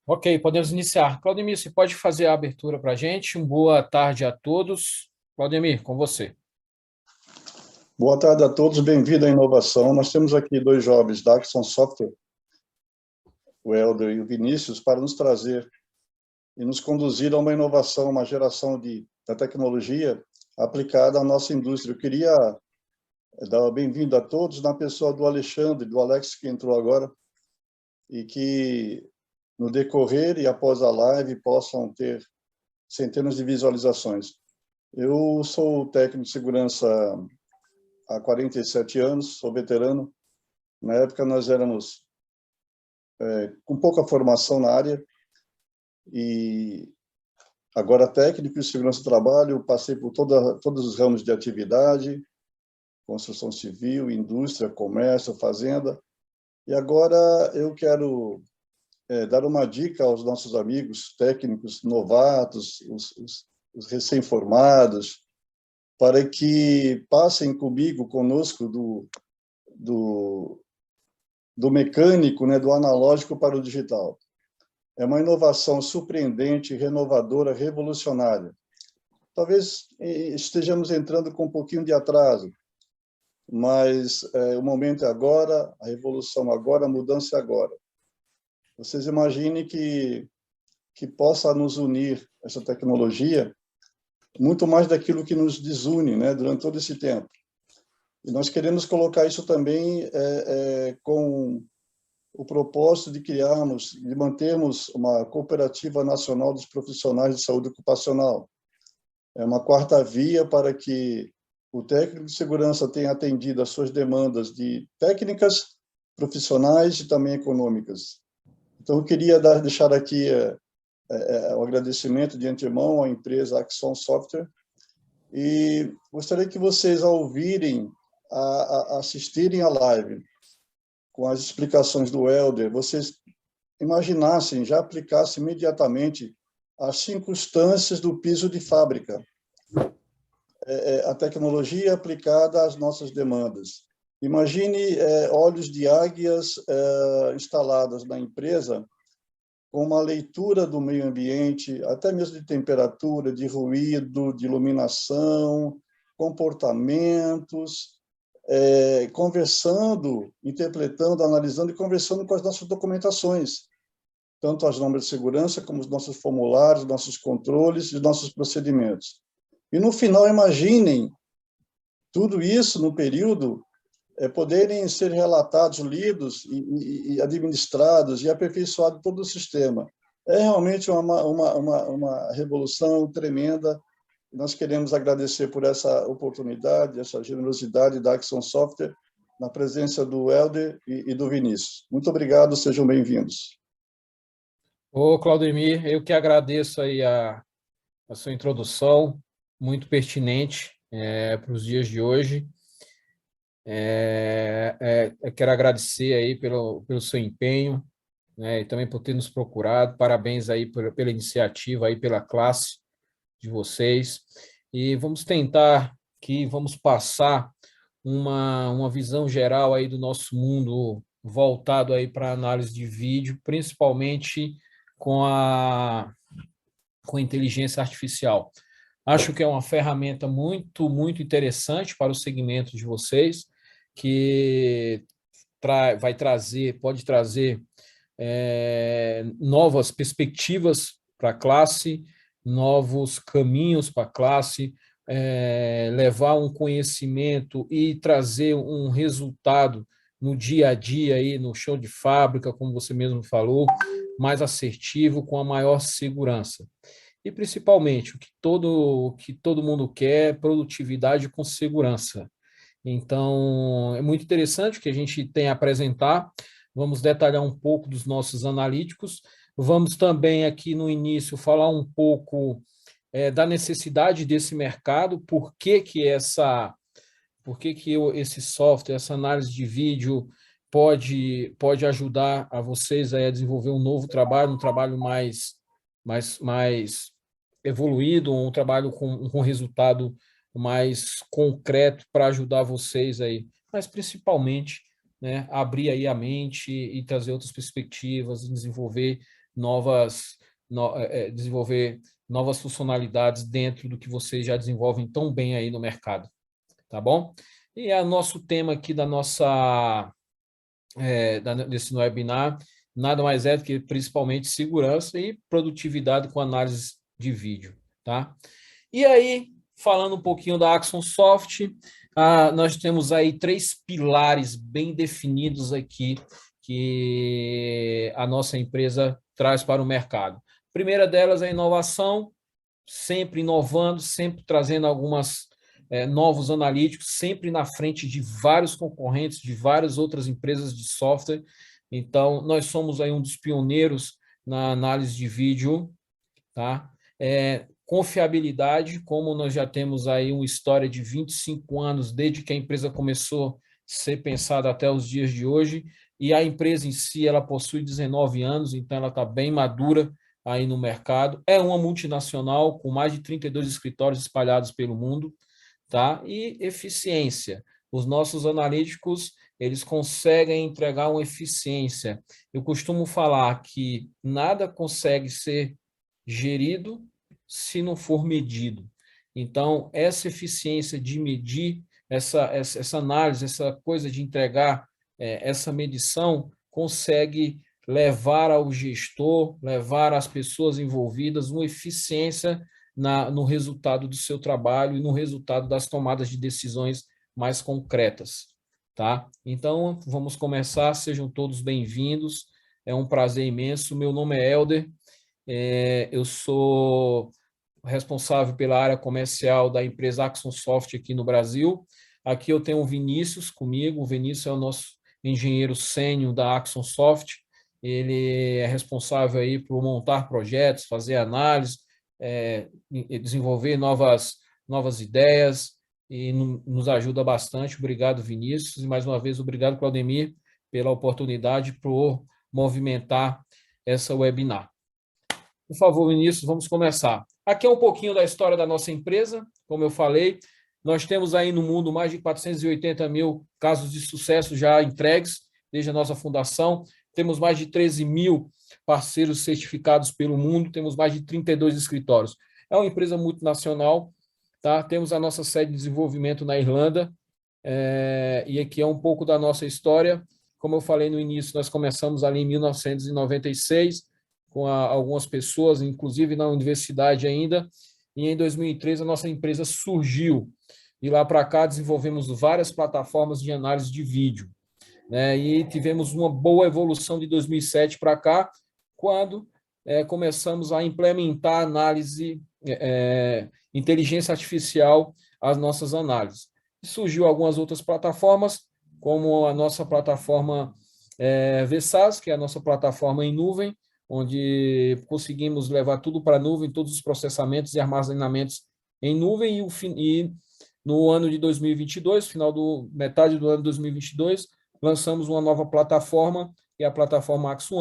Ok, podemos iniciar. Claudemir, você pode fazer a abertura para a gente? Boa tarde a todos. Claudemir, com você. Boa tarde a todos, bem-vindo à inovação. Nós temos aqui dois jovens da Axon Software, o Helder e o Vinícius, para nos trazer e nos conduzir a uma inovação, uma geração da tecnologia aplicada à nossa indústria. Eu queria dar bem-vindo a todos na pessoa do Alexandre, do Alex, que entrou agora, e que no decorrer e após a live possam ter centenas de visualizações. Eu sou técnico de segurança há 47 anos, sou veterano. Na época nós éramos com pouca formação na área e agora técnico de segurança do trabalho, passei por todos os ramos de atividade, construção civil, indústria, comércio, fazenda, e agora eu quero dar uma dica aos nossos amigos técnicos novatos, os recém-formados, para que passem conosco do mecânico, né, do analógico para o digital. É uma inovação surpreendente, renovadora, revolucionária. Talvez estejamos entrando com um pouquinho de atraso, mas o momento é agora, a revolução agora, a mudança é agora. Vocês imaginem que possa nos unir essa tecnologia muito mais daquilo que nos desune, né, durante todo esse tempo. E nós queremos colocar isso também com o propósito de mantermos uma cooperativa nacional dos profissionais de saúde ocupacional. É uma quarta via para que o técnico de segurança tenha atendido às suas demandas de técnicas, profissionais e também econômicas. Então, eu queria deixar aqui o agradecimento de antemão à empresa Axon Software e gostaria que vocês, ao ouvirem, assistirem à live, com as explicações do Helder, vocês imaginassem, já aplicassem imediatamente as circunstâncias do piso de fábrica, a tecnologia aplicada às nossas demandas. Imagine olhos de águias instaladas na empresa com uma leitura do meio ambiente, até mesmo de temperatura, de ruído, de iluminação, comportamentos, conversando, interpretando, analisando e conversando com as nossas documentações, tanto as normas de segurança como os nossos formulários, nossos controles e nossos procedimentos. E no final, imaginem tudo isso no período poderem ser relatados, lidos e administrados e aperfeiçoado todo o sistema. É realmente uma revolução tremenda. Nós queremos agradecer por essa oportunidade, essa generosidade da Axon Software, na presença do Helder e do Vinícius. Muito obrigado, sejam bem-vindos. Ô, Claudemir, eu que agradeço aí a sua introdução, muito pertinente para os dias de hoje. Eu quero agradecer aí pelo seu empenho, né, e também por ter nos procurado. Parabéns aí pela iniciativa, aí pela classe de vocês. E vamos tentar que vamos passar uma visão geral aí do nosso mundo voltado aí para análise de vídeo, principalmente com com a inteligência artificial. Acho que é uma ferramenta muito interessante para o segmento de vocês, que pode trazer novas perspectivas para a classe, novos caminhos para a classe, levar um conhecimento e trazer um resultado no dia a dia, aí, no chão de fábrica, como você mesmo falou, mais assertivo, com a maior segurança. E, principalmente, o que todo mundo quer é produtividade com segurança. Então, é muito interessante o que a gente tem a apresentar. Vamos detalhar um pouco dos nossos analíticos. Vamos também aqui no início falar um pouco da necessidade desse mercado, por que que esse software, essa análise de vídeo pode ajudar a vocês a desenvolver um novo trabalho, um trabalho mais evoluído, um trabalho com resultado mais concreto para ajudar vocês aí, mas principalmente, né, abrir aí a mente e trazer outras perspectivas, desenvolver desenvolver novas funcionalidades dentro do que vocês já desenvolvem tão bem aí no mercado, tá bom? E o nosso tema aqui desse webinar nada mais é do que principalmente segurança e produtividade com análise de vídeo, tá? E aí, falando um pouquinho da Axon Soft, nós temos aí 3 pilares bem definidos aqui que a nossa empresa traz para o mercado. A primeira delas é a inovação, sempre inovando, sempre trazendo novos analíticos, sempre na frente de vários concorrentes, de várias outras empresas de software. Então, nós somos aí um dos pioneiros na análise de vídeo, tá? Confiabilidade, como nós já temos aí uma história de 25 anos, desde que a empresa começou a ser pensada até os dias de hoje, e a empresa em si, ela possui 19 anos, então ela está bem madura aí no mercado. É uma multinacional com mais de 32 escritórios espalhados pelo mundo, tá? E eficiência. Os nossos analíticos, eles conseguem entregar uma eficiência. Eu costumo falar que nada consegue ser gerido se não for medido. Então, essa eficiência de medir, essa análise, essa coisa de entregar essa medição, consegue levar ao gestor, levar às pessoas envolvidas uma eficiência no resultado do seu trabalho e no resultado das tomadas de decisões mais concretas, tá? Então, vamos começar, sejam todos bem-vindos, é um prazer imenso, meu nome é Helder, eu sou responsável pela área comercial da empresa Axon Soft aqui no Brasil. Aqui eu tenho o Vinícius comigo, o Vinícius é o nosso engenheiro sênior da Axon Soft, ele é responsável aí por montar projetos, fazer análise, desenvolver novas ideias e nos ajuda bastante. Obrigado, Vinícius, e mais uma vez, obrigado, Claudemir, pela oportunidade por movimentar essa webinar. Por favor, Vinícius, vamos começar. Aqui é um pouquinho da história da nossa empresa. Como eu falei, nós temos aí no mundo mais de 480 mil casos de sucesso já entregues desde a nossa fundação. Temos mais de 13 mil parceiros certificados pelo mundo, temos mais de 32 escritórios. É uma empresa multinacional, tá? Temos a nossa sede de desenvolvimento na Irlanda, e aqui é um pouco da nossa história. Como eu falei no início, nós começamos ali em 1996, com algumas pessoas, inclusive na universidade ainda, e em 2003 a nossa empresa surgiu. E lá para cá desenvolvemos várias plataformas de análise de vídeo, né? E tivemos uma boa evolução de 2007 para cá, quando começamos a implementar análise, inteligência artificial às nossas análises. E surgiu algumas outras plataformas, como a nossa plataforma VSaaS, que é a nossa plataforma em nuvem, onde conseguimos levar tudo para a nuvem, todos os processamentos e armazenamentos em nuvem, e no ano de 2022, metade do ano de 2022, lançamos uma nova plataforma, que é a plataforma Axon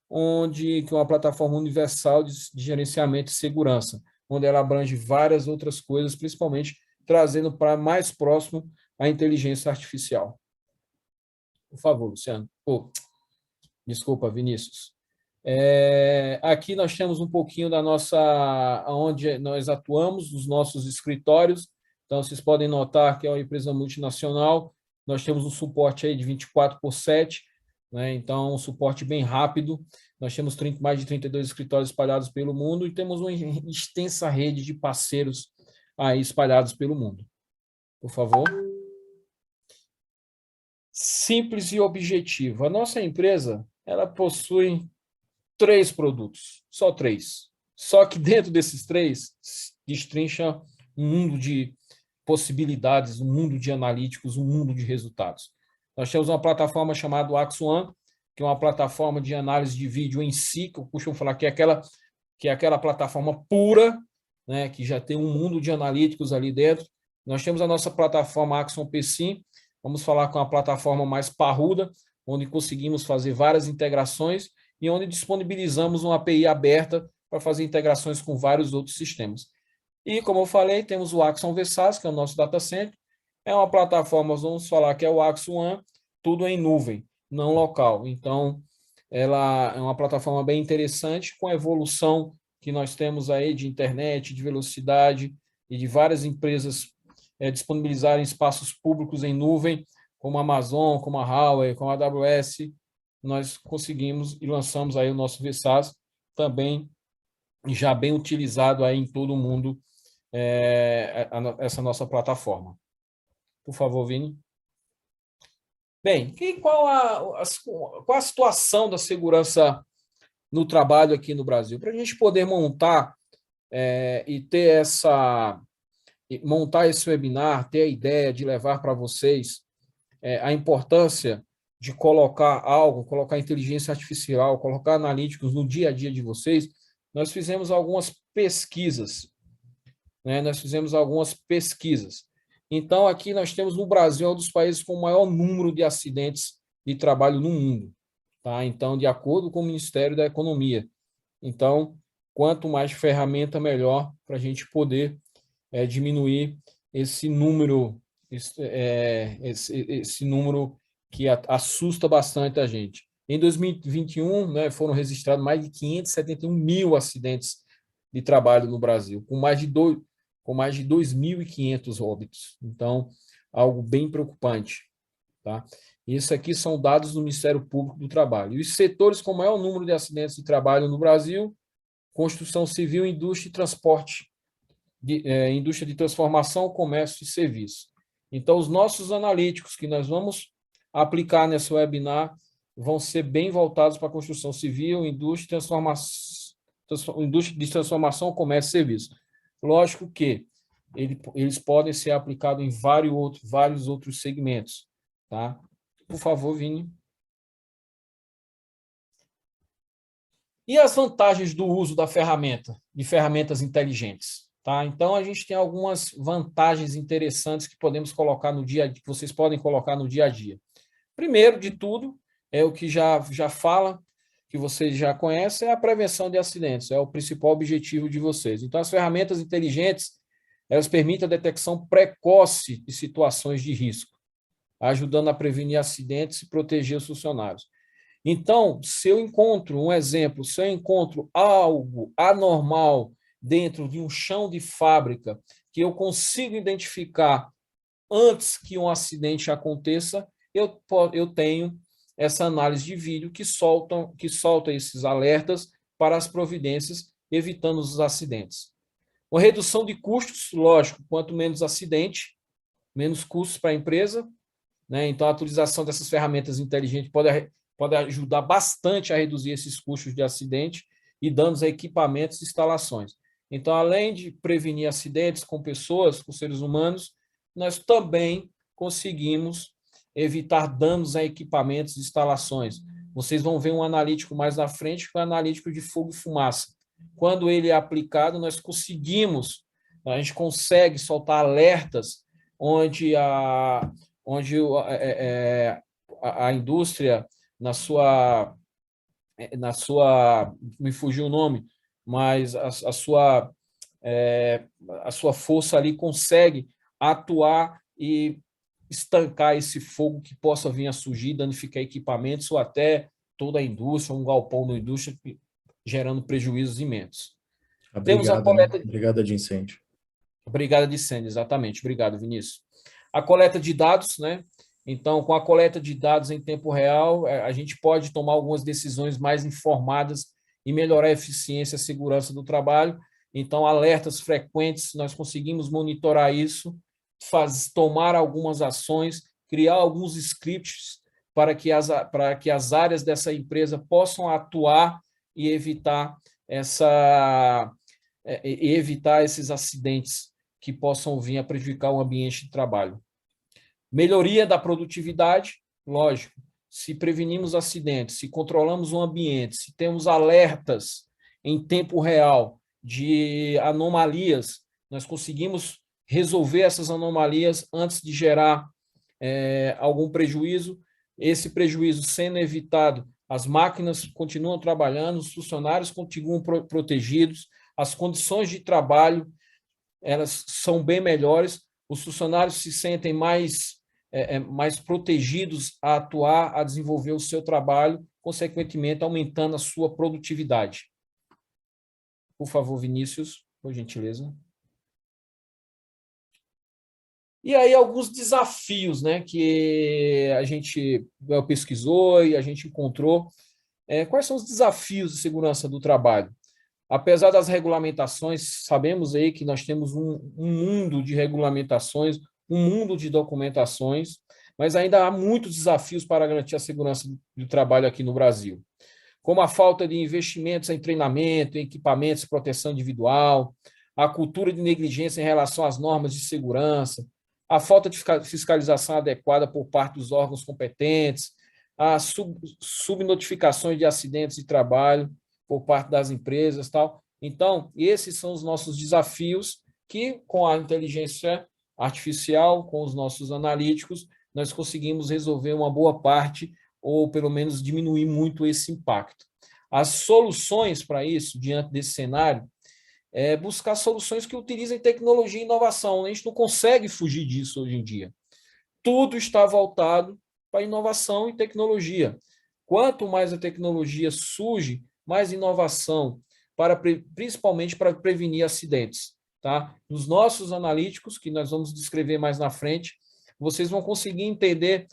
One, que é uma plataforma universal de gerenciamento e segurança, onde ela abrange várias outras coisas, principalmente trazendo para mais próximo a inteligência artificial. Por favor, Luciano. Desculpa, Vinícius. Aqui nós temos um pouquinho da onde nós atuamos, dos nossos escritórios. Então, vocês podem notar que é uma empresa multinacional. Nós temos um suporte aí de 24/7, né? Então, um suporte bem rápido. Nós temos mais de 32 escritórios espalhados pelo mundo e temos uma extensa rede de parceiros aí espalhados pelo mundo. Por favor. Simples e objetivo. A nossa empresa, ela possui 3 produtos, só 3. Só que dentro desses 3, destrincha um mundo de possibilidades, um mundo de analíticos, um mundo de resultados. Nós temos uma plataforma chamada Axon One, que é uma plataforma de análise de vídeo em si, que eu costumo falar que é aquela plataforma pura, né, que já tem um mundo de analíticos ali dentro. Nós temos a nossa plataforma Axon PSIM, vamos falar com a plataforma mais parruda, onde conseguimos fazer várias integrações e onde disponibilizamos uma API aberta para fazer integrações com vários outros sistemas. E, como eu falei, temos o Axon VSaaS, que é o nosso data center. É uma plataforma, vamos falar que é o Axon One, tudo em nuvem, não local. Então, ela é uma plataforma bem interessante, com a evolução que nós temos aí de internet, de velocidade e de várias empresas disponibilizarem espaços públicos em nuvem, como a Amazon, como a Huawei, como a AWS, nós conseguimos e lançamos aí o nosso VSaaS, também já bem utilizado aí em todo o mundo, essa nossa plataforma. Por favor, Vini. Bem, qual a situação da segurança no trabalho aqui no Brasil? Para a gente poder montar e ter montar esse webinar, ter a ideia de levar para vocês a importância de colocar inteligência artificial, colocar analíticos no dia a dia de vocês, nós fizemos algumas pesquisas. Então, aqui nós temos no Brasil, um dos países com o maior número de acidentes de trabalho no mundo. Tá? Então, de acordo com o Ministério da Economia. Então, quanto mais ferramenta, melhor para a gente poder diminuir esse número, esse número que assusta bastante a gente. Em 2021, né, foram registrados mais de 571 mil acidentes de trabalho no Brasil, com mais de 2.500 óbitos. Então, algo bem preocupante. Tá? Isso aqui são dados do Ministério Público do Trabalho. E os setores com maior número de acidentes de trabalho no Brasil: construção civil, indústria e transporte, indústria de transformação, comércio e serviço. Então, os nossos analíticos que nós vamos aplicar nesse webinar vão ser bem voltados para a construção civil, indústria de transformação, comércio e serviço. Lógico que eles podem ser aplicados em vários outros segmentos. Tá? Por favor, Vini. E as vantagens do uso de ferramentas inteligentes? Tá? Então, a gente tem algumas vantagens interessantes que podemos colocar no dia a dia, que vocês podem colocar no dia a dia. Primeiro de tudo, é o que já fala, que vocês já conhecem, é a prevenção de acidentes, é o principal objetivo de vocês. Então, as ferramentas inteligentes, elas permitem a detecção precoce de situações de risco, ajudando a prevenir acidentes e proteger os funcionários. Então, se eu encontro algo anormal dentro de um chão de fábrica, que eu consigo identificar antes que um acidente aconteça, eu tenho essa análise de vídeo que solta esses alertas para as providências, evitando os acidentes. Uma redução de custos, lógico, quanto menos acidente, menos custos para a empresa, né? Então, a utilização dessas ferramentas inteligentes pode ajudar bastante a reduzir esses custos de acidente e danos a equipamentos e instalações. Então, além de prevenir acidentes com pessoas, com seres humanos, nós também conseguimos evitar danos a equipamentos e instalações. Vocês vão ver um analítico mais na frente, que é o analítico de fogo e fumaça. Quando ele é aplicado, a gente consegue soltar alertas onde a indústria, na sua, me fugiu o nome, mas a sua força ali consegue atuar e estancar esse fogo que possa vir a surgir, danificar equipamentos ou até toda a indústria, um galpão da indústria, gerando prejuízos imensos. Temos a coleta... Brigada de incêndio. Brigada de incêndio, exatamente. Obrigado, Vinícius. A coleta de dados, né? Então, com a coleta de dados em tempo real, a gente pode tomar algumas decisões mais informadas e melhorar a eficiência e a segurança do trabalho. Então, alertas frequentes, nós conseguimos monitorar isso, tomar algumas ações, criar alguns scripts para que as áreas dessa empresa possam atuar e evitar esses acidentes que possam vir a prejudicar o ambiente de trabalho. Melhoria da produtividade, lógico, se prevenimos acidentes, se controlamos o ambiente, se temos alertas em tempo real de anomalias, nós conseguimos resolver essas anomalias antes de gerar algum prejuízo. Esse prejuízo sendo evitado, as máquinas continuam trabalhando, os funcionários continuam protegidos, as condições de trabalho elas são bem melhores, os funcionários se sentem mais protegidos a atuar, a desenvolver o seu trabalho consequentemente aumentando a sua produtividade. Por favor, Vinícius, por gentileza. E aí alguns desafios, né, que a gente pesquisou e a gente encontrou. Quais são os desafios de segurança do trabalho? Apesar das regulamentações, sabemos aí que nós temos um mundo de regulamentações, um mundo de documentações, mas ainda há muitos desafios para garantir a segurança do trabalho aqui no Brasil, como a falta de investimentos em treinamento, em equipamentos de proteção individual, a cultura de negligência em relação às normas de segurança, a falta de fiscalização adequada por parte dos órgãos competentes, as subnotificações de acidentes de trabalho por parte das empresas, tal. Então, esses são os nossos desafios que, com a inteligência artificial, com os nossos analíticos, nós conseguimos resolver uma boa parte, ou pelo menos diminuir muito esse impacto. As soluções para isso, diante desse cenário, é buscar soluções que utilizem tecnologia e inovação. A gente não consegue fugir disso hoje em dia. Tudo está voltado para inovação e tecnologia. Quanto mais a tecnologia surge, mais inovação, principalmente para prevenir acidentes. Tá? Nos nossos analíticos, que nós vamos descrever mais na frente, vocês vão conseguir entender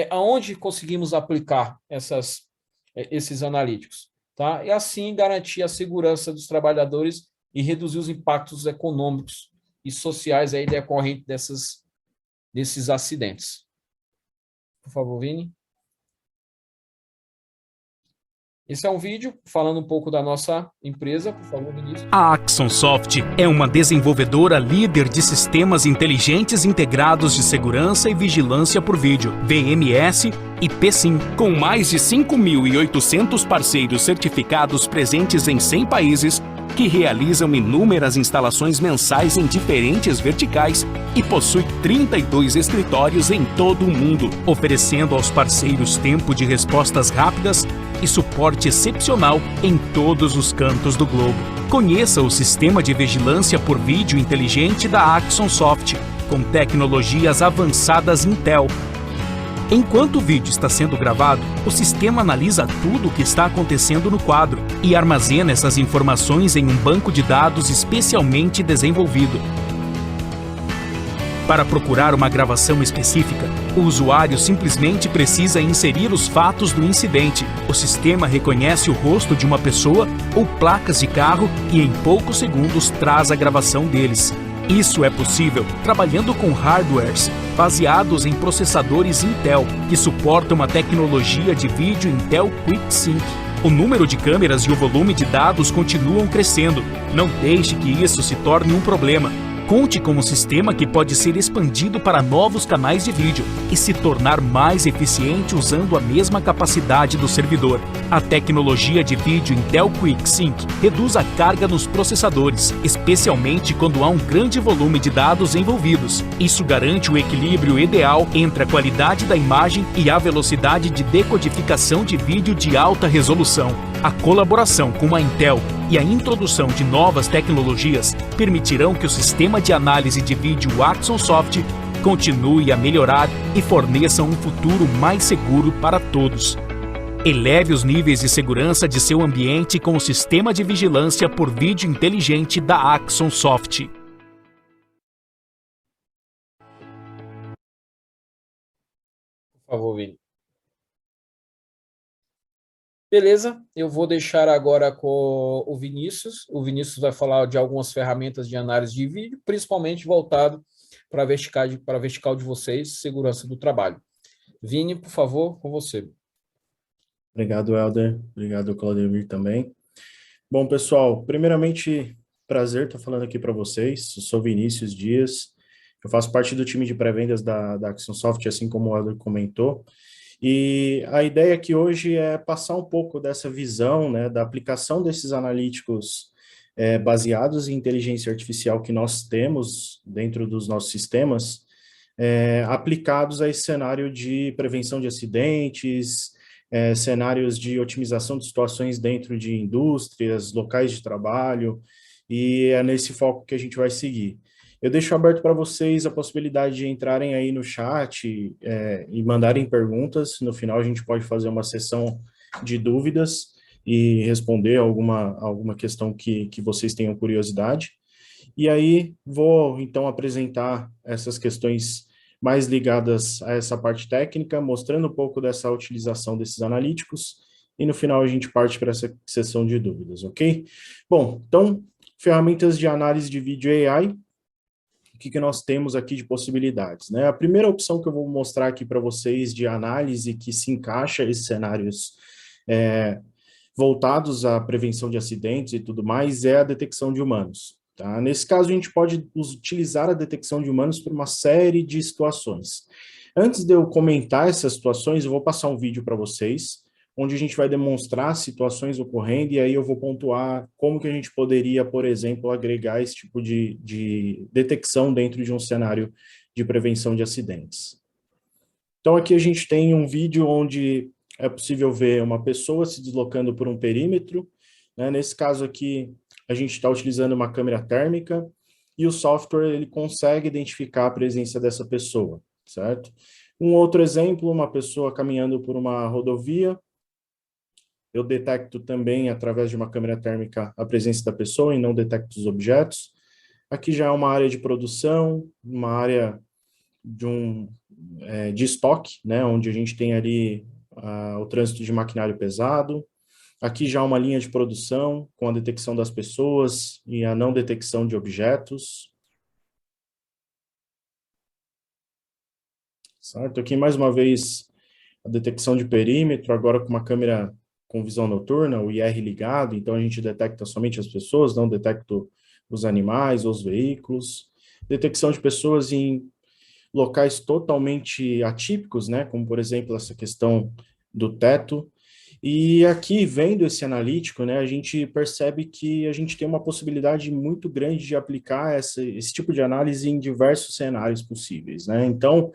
aonde conseguimos aplicar esses analíticos. Tá? E assim garantir a segurança dos trabalhadores e reduzir os impactos econômicos e sociais aí decorrentes desses acidentes. Por favor, Vini. Esse é um vídeo falando um pouco da nossa empresa, por favor, Vinícius. A Axon Soft é uma desenvolvedora líder de sistemas inteligentes integrados de segurança e vigilância por vídeo, VMS e PSIM, com mais de 5.800 parceiros certificados presentes em 100 países, que realizam inúmeras instalações mensais em diferentes verticais e possui 32 escritórios em todo o mundo, oferecendo aos parceiros tempo de respostas rápidas e suporte excepcional em todos os cantos do globo. Conheça o sistema de vigilância por vídeo inteligente da Axon Soft, com tecnologias avançadas Intel. Enquanto o vídeo está sendo gravado, o sistema analisa tudo o que está acontecendo no quadro e armazena essas informações em um banco de dados especialmente desenvolvido. Para procurar uma gravação específica, o usuário simplesmente precisa inserir os fatos do incidente. O sistema reconhece o rosto de uma pessoa ou placas de carro e em poucos segundos traz a gravação deles. Isso é possível trabalhando com hardwares baseados em processadores Intel, que suportam a tecnologia de vídeo Intel QuickSync. O número de câmeras e o volume de dados continuam crescendo. Não deixe que isso se torne um problema. Conte com um sistema que pode ser expandido para novos canais de vídeo e se tornar mais eficiente usando a mesma capacidade do servidor. A tecnologia de vídeo Intel QuickSync reduz a carga nos processadores, especialmente quando há um grande volume de dados envolvidos. Isso garante o equilíbrio ideal entre a qualidade da imagem e a velocidade de decodificação de vídeo de alta resolução. A colaboração com a Intel e a introdução de novas tecnologias permitirão que o sistema de análise de vídeo Axon Soft continue a melhorar e forneça um futuro mais seguro para todos. Eleve os níveis de segurança de seu ambiente com o sistema de vigilância por vídeo inteligente da Axon Soft. Por favor, Vini. Beleza, eu vou deixar agora com o Vinícius. O Vinícius vai falar de algumas ferramentas de análise de vídeo, principalmente voltado para a vertical de vocês, segurança do trabalho. Vini, por favor, com você. Obrigado, Helder. Obrigado, Claudemir, também. Bom, pessoal, primeiramente, prazer estar falando aqui para vocês. Eu sou Vinícius Dias. Eu faço parte do time de pré-vendas da Axon Soft, assim como o Helder comentou. E a ideia aqui hoje é passar um pouco dessa visão, né, da aplicação desses analíticos baseados em inteligência artificial que nós temos dentro dos nossos sistemas, aplicados a esse cenário de prevenção de acidentes, cenários de otimização de situações dentro de indústrias, locais de trabalho, e é nesse foco que a gente vai seguir. Eu deixo aberto para vocês a possibilidade de entrarem aí no chat e mandarem perguntas. No final, a gente pode fazer uma sessão de dúvidas e responder alguma questão que vocês tenham curiosidade. E aí vou, então, apresentar essas questões mais ligadas a essa parte técnica, mostrando um pouco dessa utilização desses analíticos, e no final a gente parte para essa sessão de dúvidas, ok? Bom, então, ferramentas de análise de vídeo AI, o que nós temos aqui de possibilidades, né? A primeira opção que eu vou mostrar aqui para vocês de análise que se encaixa esses cenários voltados à prevenção de acidentes e tudo mais é a detecção de humanos. Tá? Nesse caso, a gente pode utilizar a detecção de humanos para uma série de situações. Antes de eu comentar essas situações, eu vou passar um vídeo para vocês, onde a gente vai demonstrar situações ocorrendo, e aí eu vou pontuar como que a gente poderia, por exemplo, agregar esse tipo de detecção dentro de um cenário de prevenção de acidentes. Então, aqui a gente tem um vídeo onde é possível ver uma pessoa se deslocando por um perímetro, né? Nesse caso aqui, a gente está utilizando uma câmera térmica, e o software ele consegue identificar a presença dessa pessoa, certo? Um outro exemplo, uma pessoa caminhando por uma rodovia, eu detecto também, através de uma câmera térmica, a presença da pessoa e não detecto os objetos. Aqui já é uma área de produção, uma área de estoque, né, onde a gente tem ali o trânsito de maquinário pesado. Aqui já uma linha de produção, com a detecção das pessoas e a não detecção de objetos. Certo? Aqui, mais uma vez, a detecção de perímetro, agora com uma câmera com visão noturna, o IR ligado, então a gente detecta somente as pessoas, não detecta os animais ou os veículos. Detecção de pessoas em locais totalmente atípicos, né, como, por exemplo, essa questão do teto. E aqui, vendo esse analítico, né, a gente percebe que a gente tem uma possibilidade muito grande de aplicar esse tipo de análise em diversos cenários possíveis, né? Então,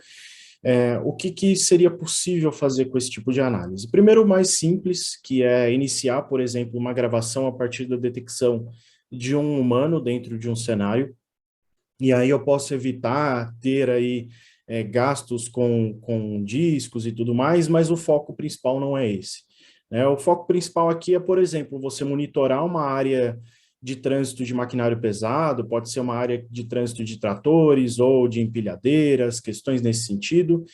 o que seria possível fazer com esse tipo de análise? Primeiro, o mais simples, que é iniciar, por exemplo, uma gravação a partir da detecção de um humano dentro de um cenário, e aí eu posso evitar ter aí gastos com discos e tudo mais, mas o foco principal não é esse. O foco principal aqui é, por exemplo, você monitorar uma área de trânsito de maquinário pesado, pode ser uma área de trânsito de tratores ou de empilhadeiras, questões nesse sentido,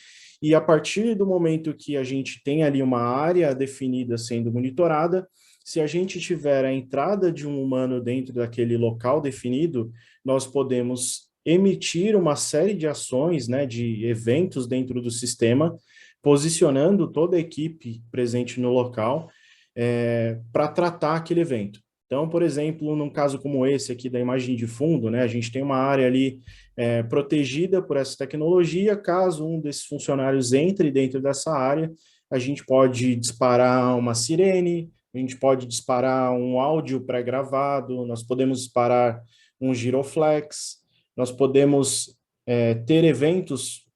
e a partir do momento que a gente tem ali uma área definida sendo monitorada, se a gente tiver a entrada de um humano dentro daquele local definido, nós podemos emitir uma série de ações, né, de eventos dentro do sistema, posicionando toda a equipe presente no local para tratar aquele evento. Então, por exemplo, num caso como esse aqui da imagem de fundo, né, a gente tem uma área ali protegida por essa tecnologia. Caso um desses funcionários entre dentro dessa área, a gente pode disparar uma sirene, a gente pode disparar um áudio pré-gravado, nós podemos disparar um giroflex, nós podemos ter eventos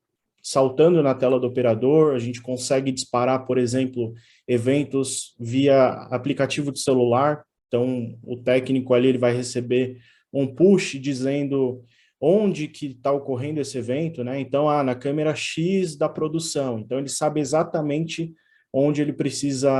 saltando na tela do operador, a gente consegue disparar, por exemplo, eventos via aplicativo de celular. Então, o técnico ali ele vai receber um push dizendo onde que está ocorrendo esse evento, né? Então, na câmera X da produção. Então, ele sabe exatamente onde ele precisa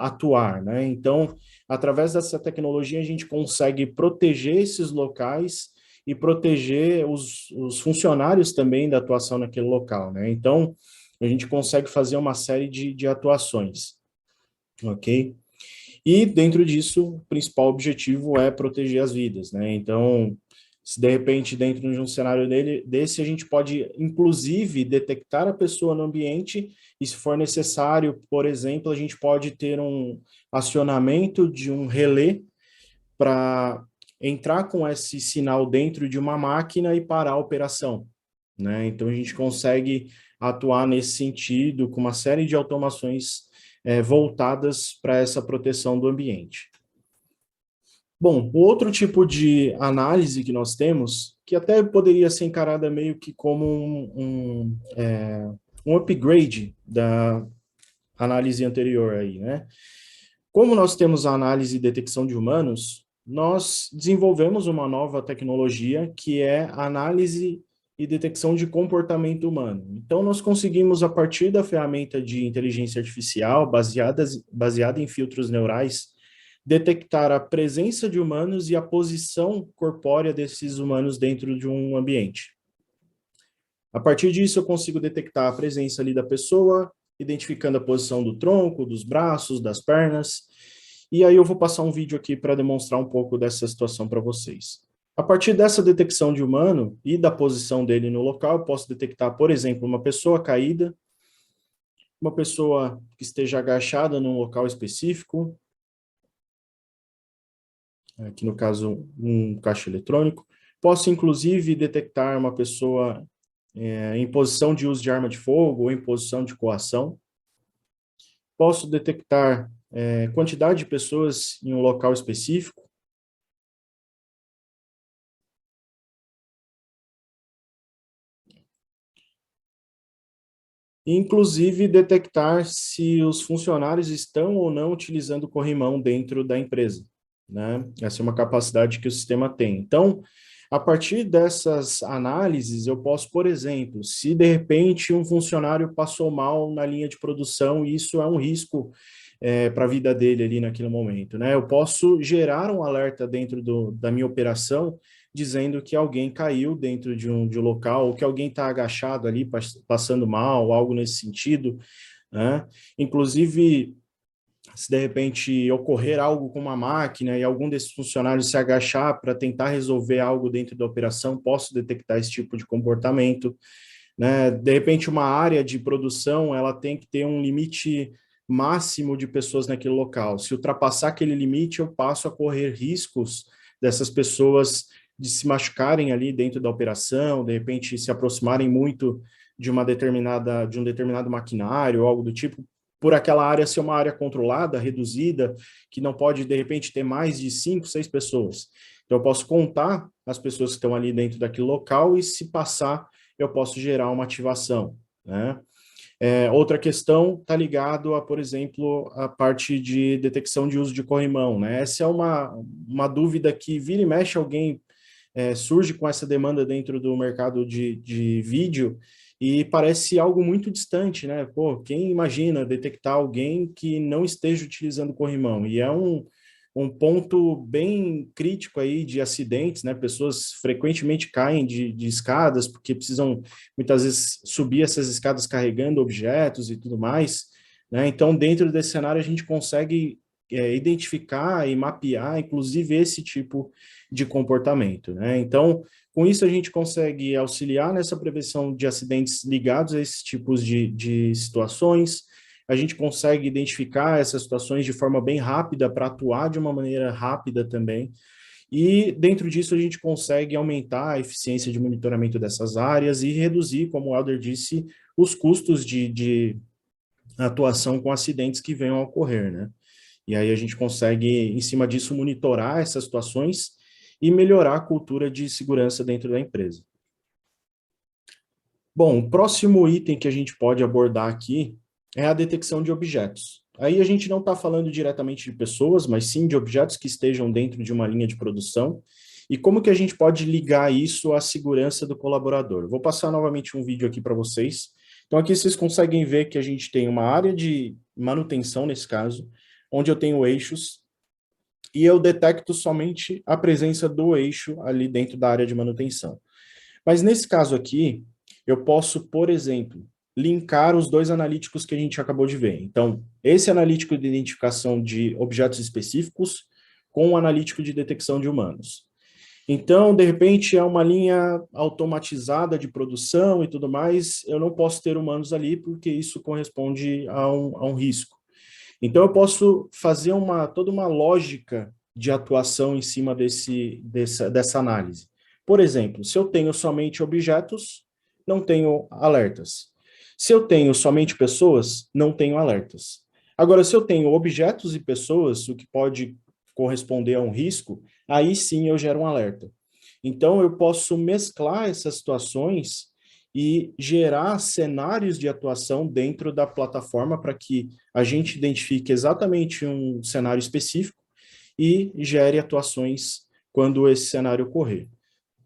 atuar, né? Então, através dessa tecnologia, a gente consegue proteger esses locais e proteger os funcionários também da atuação naquele local, né? Então, a gente consegue fazer uma série de atuações, ok? E, dentro disso, o principal objetivo é proteger as vidas, né? Então, se de repente, dentro de um cenário desse, a gente pode, inclusive, detectar a pessoa no ambiente e, se for necessário, por exemplo, a gente pode ter um acionamento de um relé para entrar com esse sinal dentro de uma máquina e parar a operação, né? Então, a gente consegue atuar nesse sentido com uma série de automações voltadas para essa proteção do ambiente. Bom, o outro tipo de análise que nós temos, que até poderia ser encarada meio que como um upgrade da análise anterior aí, né? Como nós temos a análise e detecção de humanos, nós desenvolvemos uma nova tecnologia que é a análise e detecção de comportamento humano. Então, nós conseguimos, a partir da ferramenta de inteligência artificial, baseada em filtros neurais, detectar a presença de humanos e a posição corpórea desses humanos dentro de um ambiente. A partir disso, eu consigo detectar a presença ali da pessoa, identificando a posição do tronco, dos braços, das pernas, e aí eu vou passar um vídeo aqui para demonstrar um pouco dessa situação para vocês. A partir dessa detecção de humano e da posição dele no local, eu posso detectar, por exemplo, uma pessoa caída, uma pessoa que esteja agachada num local específico, aqui no caso um caixa eletrônico. Posso, inclusive, detectar uma pessoa em posição de uso de arma de fogo ou em posição de coação. Posso detectar quantidade de pessoas em um local específico. Inclusive, detectar se os funcionários estão ou não utilizando o corrimão dentro da empresa, né? Essa é uma capacidade que o sistema tem. Então, a partir dessas análises, eu posso, por exemplo, se de repente um funcionário passou mal na linha de produção, e isso é um risco para a vida dele ali naquele momento, né? Eu posso gerar um alerta dentro da minha operação, dizendo que alguém caiu dentro de um local, ou que alguém está agachado ali, passando mal, algo nesse sentido, né? Inclusive, se de repente ocorrer algo com uma máquina e algum desses funcionários se agachar para tentar resolver algo dentro da operação, posso detectar esse tipo de comportamento, né? De repente, uma área de produção, ela tem que ter um limite máximo de pessoas naquele local. Se ultrapassar aquele limite, eu passo a correr riscos dessas pessoas de se machucarem ali dentro da operação, de repente se aproximarem muito de um determinado maquinário ou algo do tipo, por aquela área ser uma área controlada, reduzida, que não pode, de repente, ter mais de 5, 6 pessoas. Então, eu posso contar as pessoas que estão ali dentro daquele local e, se passar, eu posso gerar uma ativação, né? Outra questão está ligado a, por exemplo, a parte de detecção de uso de corrimão, né? Essa é uma dúvida que vira e mexe alguém surge com essa demanda dentro do mercado de vídeo e parece algo muito distante, né? Pô, quem imagina detectar alguém que não esteja utilizando corrimão? E é um ponto bem crítico aí de acidentes, né? Pessoas frequentemente caem de escadas porque precisam, muitas vezes, subir essas escadas carregando objetos e tudo mais, né? Então, dentro desse cenário, a gente consegue identificar e mapear, inclusive, esse tipo de comportamento, né? Então, com isso, a gente consegue auxiliar nessa prevenção de acidentes ligados a esses tipos de situações. A gente consegue identificar essas situações de forma bem rápida para atuar de uma maneira rápida também. E dentro disso a gente consegue aumentar a eficiência de monitoramento dessas áreas e reduzir, como o Helder disse, os custos de atuação com acidentes que venham a ocorrer, né? E aí a gente consegue, em cima disso, monitorar essas situações e melhorar a cultura de segurança dentro da empresa. Bom, o próximo item que a gente pode abordar aqui é a detecção de objetos. Aí a gente não está falando diretamente de pessoas, mas sim de objetos que estejam dentro de uma linha de produção. E como que a gente pode ligar isso à segurança do colaborador? Vou passar novamente um vídeo aqui para vocês. Então aqui vocês conseguem ver que a gente tem uma área de manutenção, nesse caso, onde eu tenho eixos, e eu detecto somente a presença do eixo ali dentro da área de manutenção. Mas nesse caso aqui, eu posso, por exemplo, linkar os dois analíticos que a gente acabou de ver. Então, esse analítico de identificação de objetos específicos com o analítico de detecção de humanos. Então, de repente, é uma linha automatizada de produção e tudo mais, eu não posso ter humanos ali, porque isso corresponde a um risco. Então, eu posso fazer toda uma lógica de atuação em cima dessa análise. Por exemplo, se eu tenho somente objetos, não tenho alertas. Se eu tenho somente pessoas, não tenho alertas. Agora, se eu tenho objetos e pessoas, o que pode corresponder a um risco, aí sim eu gero um alerta. Então, eu posso mesclar essas situações e gerar cenários de atuação dentro da plataforma para que a gente identifique exatamente um cenário específico e gere atuações quando esse cenário ocorrer.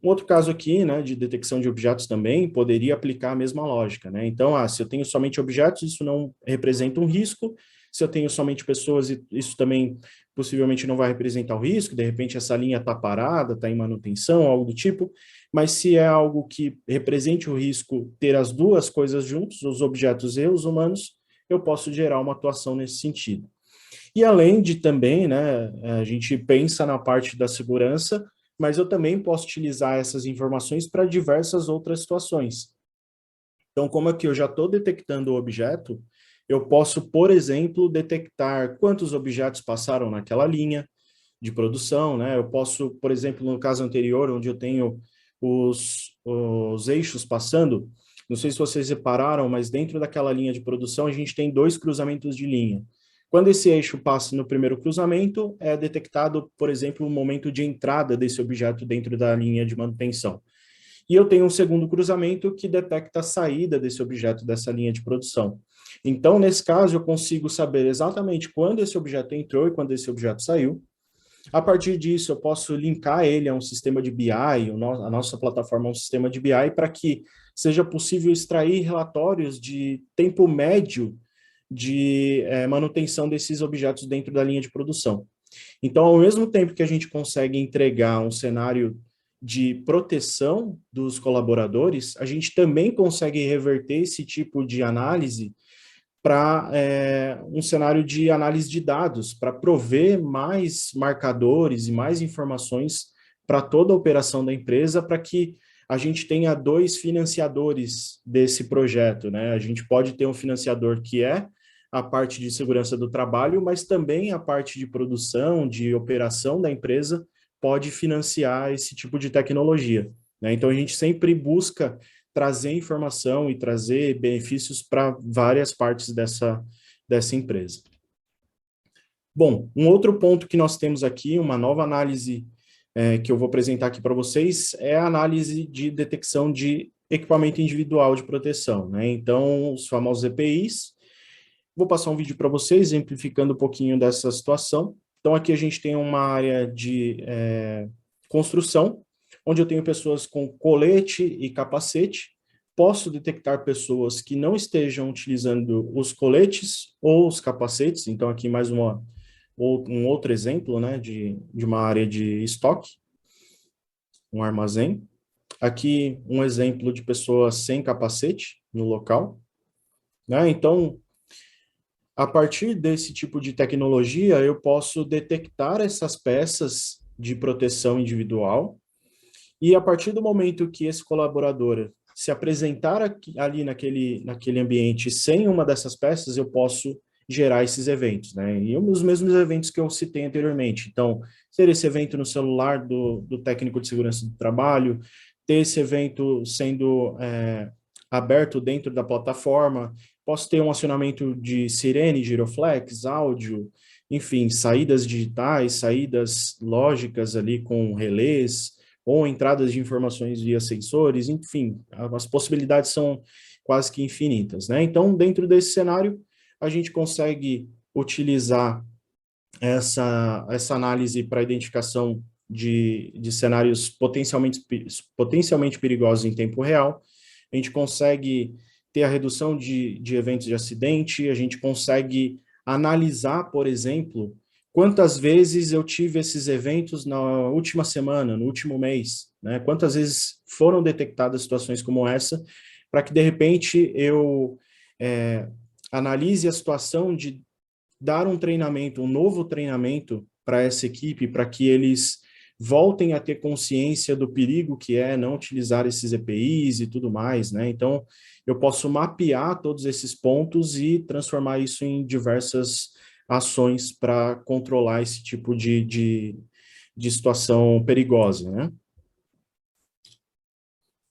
Um outro caso aqui, né, de detecção de objetos também, poderia aplicar a mesma lógica, né? Então, se eu tenho somente objetos, isso não representa um risco. Se eu tenho somente pessoas, isso também possivelmente não vai representar o risco. De repente, essa linha está parada, está em manutenção, algo do tipo. Mas se é algo que represente o risco ter as duas coisas juntos, os objetos e os humanos, eu posso gerar uma atuação nesse sentido. E além de também, né, a gente pensa na parte da segurança, mas eu também posso utilizar essas informações para diversas outras situações. Então, como aqui eu já estou detectando o objeto, eu posso, por exemplo, detectar quantos objetos passaram naquela linha de produção, né? Eu posso, por exemplo, no caso anterior, onde eu tenho os eixos passando, não sei se vocês repararam, mas dentro daquela linha de produção a gente tem 2 cruzamentos de linha. Quando esse eixo passa no primeiro cruzamento, é detectado, por exemplo, o momento de entrada desse objeto dentro da linha de manutenção. E eu tenho um segundo cruzamento que detecta a saída desse objeto dessa linha de produção. Então, nesse caso, eu consigo saber exatamente quando esse objeto entrou e quando esse objeto saiu. A partir disso, eu posso linkar ele a um sistema de BI, a nossa plataforma é um sistema de BI, para que seja possível extrair relatórios de tempo médio de manutenção desses objetos dentro da linha de produção. Então, ao mesmo tempo que a gente consegue entregar um cenário de proteção dos colaboradores, a gente também consegue reverter esse tipo de análise para um cenário de análise de dados, para prover mais marcadores e mais informações para toda a operação da empresa, para que a gente tenha 2 financiadores desse projeto, né? A gente pode ter um financiador que é a parte de segurança do trabalho, mas também a parte de produção, de operação da empresa pode financiar esse tipo de tecnologia, né? Então, a gente sempre busca trazer informação e trazer benefícios para várias partes dessa empresa. Bom, um outro ponto que nós temos aqui, uma nova análise que eu vou apresentar aqui para vocês, é a análise de detecção de equipamento individual de proteção, né? Então, os famosos EPIs. Vou passar um vídeo para vocês, exemplificando um pouquinho dessa situação. Então, aqui a gente tem uma área de construção, onde eu tenho pessoas com colete e capacete. Posso detectar pessoas que não estejam utilizando os coletes ou os capacetes. Então, aqui mais um outro exemplo, né, de uma área de estoque, um armazém. Aqui um exemplo de pessoas sem capacete no local, né? Então, a partir desse tipo de tecnologia, eu posso detectar essas peças de proteção individual e a partir do momento que esse colaborador se apresentar ali naquele ambiente sem uma dessas peças, eu posso gerar esses eventos, né? E os mesmos eventos que eu citei anteriormente. Então, ter esse evento no celular do técnico de segurança do trabalho, ter esse evento sendo aberto dentro da plataforma, posso ter um acionamento de sirene, giroflex, áudio, enfim, saídas digitais, saídas lógicas ali com relés, ou entradas de informações via sensores, enfim, as possibilidades são quase que infinitas, né? Então, dentro desse cenário, a gente consegue utilizar essa análise para identificação de cenários potencialmente perigosos em tempo real. A gente consegue ter a redução de eventos de acidente, a gente consegue analisar, por exemplo, quantas vezes eu tive esses eventos na última semana, no último mês, né? Quantas vezes foram detectadas situações como essa, para que, de repente, eu analise a situação de dar um treinamento, um novo treinamento para essa equipe, para que eles voltem a ter consciência do perigo que é não utilizar esses EPIs e tudo mais, né? Então, eu posso mapear todos esses pontos e transformar isso em diversas ações para controlar esse tipo de situação perigosa, né?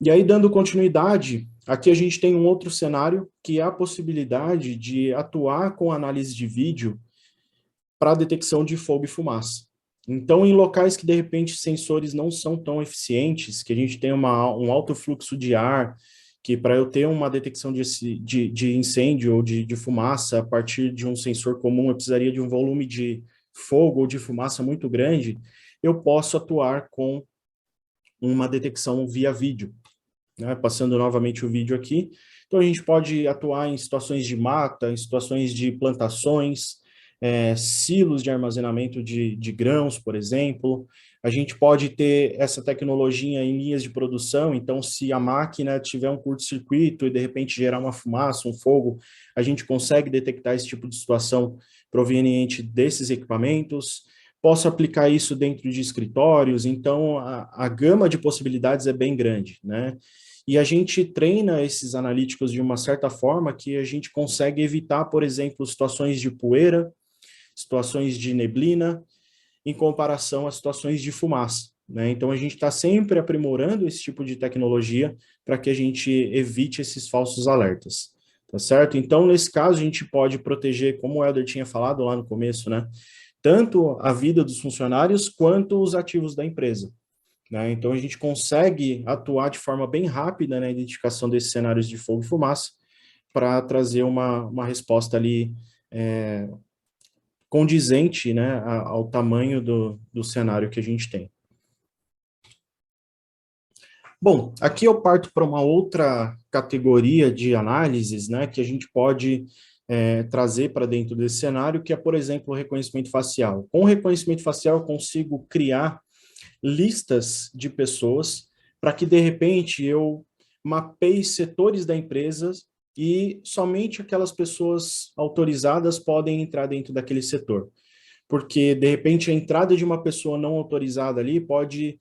E aí, dando continuidade, aqui a gente tem um outro cenário, que é a possibilidade de atuar com análise de vídeo para detecção de fogo e fumaça. Então, em locais que, de repente, sensores não são tão eficientes, que a gente tem um alto fluxo de ar, que para eu ter uma detecção de incêndio ou de fumaça a partir de um sensor comum, eu precisaria de um volume de fogo ou de fumaça muito grande, eu posso atuar com uma detecção via vídeo, né? Passando novamente o vídeo aqui. Então, a gente pode atuar em situações de mata, em situações de plantações, silos de armazenamento de grãos, por exemplo. A gente pode ter essa tecnologia em linhas de produção, então se a máquina tiver um curto-circuito e de repente gerar uma fumaça, um fogo, a gente consegue detectar esse tipo de situação proveniente desses equipamentos. Posso aplicar isso dentro de escritórios, então a gama de possibilidades é bem grande, né? E a gente treina esses analíticos de uma certa forma que a gente consegue evitar, por exemplo, situações de poeira, situações de neblina, em comparação a situações de fumaça, né? Então, a gente está sempre aprimorando esse tipo de tecnologia para que a gente evite esses falsos alertas, tá certo? Então, nesse caso, a gente pode proteger, como o Helder tinha falado lá no começo, né? Tanto a vida dos funcionários quanto os ativos da empresa, né? Então, a gente consegue atuar de forma bem rápida na identificação desses cenários de fogo e fumaça para trazer uma resposta ali condizente, né, ao tamanho do cenário que a gente tem. Bom, aqui eu parto para uma outra categoria de análises, né, que a gente pode trazer para dentro desse cenário, que é, por exemplo, o reconhecimento facial. Com o reconhecimento facial, eu consigo criar listas de pessoas para que, de repente, eu mapeie setores da empresa e somente aquelas pessoas autorizadas podem entrar dentro daquele setor. Porque, de repente, a entrada de uma pessoa não autorizada ali pode